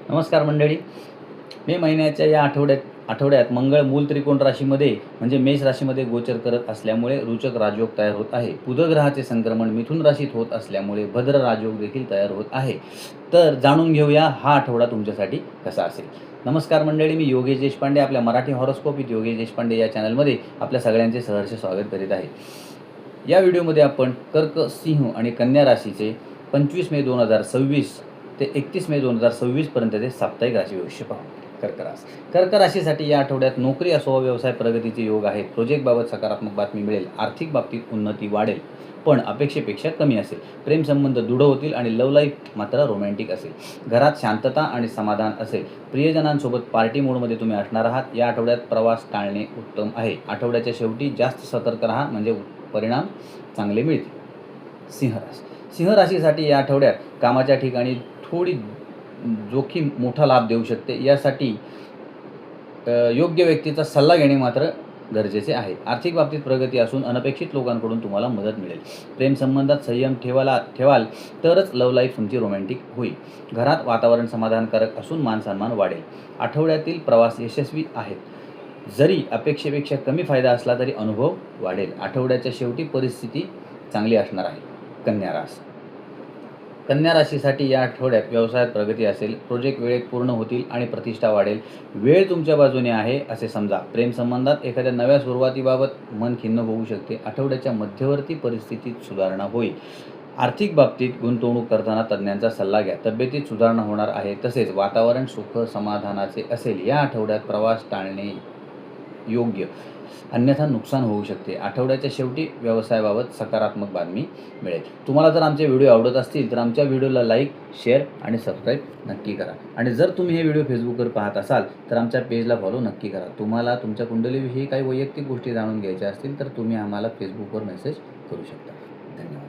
नमस्कार मंडळी. मे महिन्याच्या या आठवड्यात मंगळ मूल त्रिकोण राशीमध्ये म्हणजे मेष राशीमध्ये गोचर करत असल्यामुळे रोचक राजयोग तयार होत आहे. बुध ग्रहाचे संक्रमण मिथुन राशीत होत असल्यामुळे भद्र राजयोग देखील तयार होत आहे. तर जाणून घेऊया हा आठवडा तुमच्यासाठी कसा असेल. नमस्कार मंडळी, मी योगेश देशपांडे आपल्या मराठी हॉरोस्कोप विथ योगेश देशपांडे या चॅनलमध्ये आपल्या सगळ्यांचे सहर्ष स्वागत करीत आहे. या व्हिडिओमध्ये आपण कर्क, सिंह आणि कन्या राशीचे 25 मे 2026 ते 31 मे 2026 पर्यंतचे साप्ताहिक राशी भविष्य पाहू. कर्क राशीसाठी या आठवड्यात नोकरी असो व्यवसाय प्रगतीचे योग आहेत. प्रोजेक्टबाबत सकारात्मक बातमी मिळेल. आर्थिक बाबतीत उन्नती वाढेल, पण अपेक्षेपेक्षा कमी असेल. प्रेमसंबंध दृढ होतील आणि लव्ह लाईफ मात्र रोमॅन्टिक असेल. घरात शांतता आणि समाधान असेल. प्रियजनांसोबत पार्टी मोडमध्ये तुम्ही असणार आहात. या आठवड्यात प्रवास टाळणे उत्तम आहे. आठवड्याच्या शेवटी जास्त सतर्क राहा, म्हणजे परिणाम चांगले मिळतील. सिंह राशीसाठी या आठवड्यात कामाच्या ठिकाणी थोडी जोखीम मोठा लाभ देऊ शकते. यासाठी योग्य व्यक्तीचा सल्ला घेणे मात्र गरजेचे आहे. आर्थिक बाबतीत प्रगती असून अनपेक्षित लोकांकडून तुम्हाला मदत मिळेल. प्रेमसंबंधात संयम ठेवाल तरच लव्ह लाईफ तुमची रोमॅन्टिक होईल. घरात वातावरण समाधानकारक असून मानसन्मान वाढेल. आठवड्यातील प्रवास यशस्वी आहेत. जरी अपेक्षेपेक्षा कमी फायदा असला तरी अनुभव वाढेल. आठवड्याच्या शेवटी परिस्थिती चांगली असणार आहे. कन्या राशीसाठी या आठवड्यात व्यवसायात प्रगती असेल. प्रोजेक्ट वेळेत पूर्ण होतील आणि प्रतिष्ठा वाढेल. वेळ तुमच्या बाजूने आहे असे समजा. प्रेमसंबंधात एखाद्या नव्या सुरुवातीबाबत मन खिन्न होऊ शकते. आठवड्याच्या मध्यवर्ती परिस्थितीत सुधारणा होईल. आर्थिक बाबतीत गुंतवणूक करताना तज्ज्ञांचा सल्ला घ्या. तब्येतीत सुधारणा होणार आहे. तसेच वातावरण सुख समाधानाचे असेल. या आठवड्यात प्रवास टाळणे योग्य, अन्यथा नुकसान होऊ शकते. आठवड्याच्या शेवटी व्यवसायाबाबत सकारात्मक बातमी मिळेल. तुम्हाला जर आमचे व्हिडिओ आवडत असतील तर आमच्या व्हिडिओला लाईक, शेअर आणि सबस्क्राईब नक्की करा. आणि जर तुम्ही हे व्हिडिओ फेसबुकवर पाहत असाल तर आमच्या पेजला फॉलो नक्की करा. तुम्हाला तुमच्या कुंडलीविषयी काही वैयक्तिक गोष्टी जाणून घ्यायच्या असतील तर तुम्ही आम्हाला फेसबुकवर मेसेज करू शकता. धन्यवाद.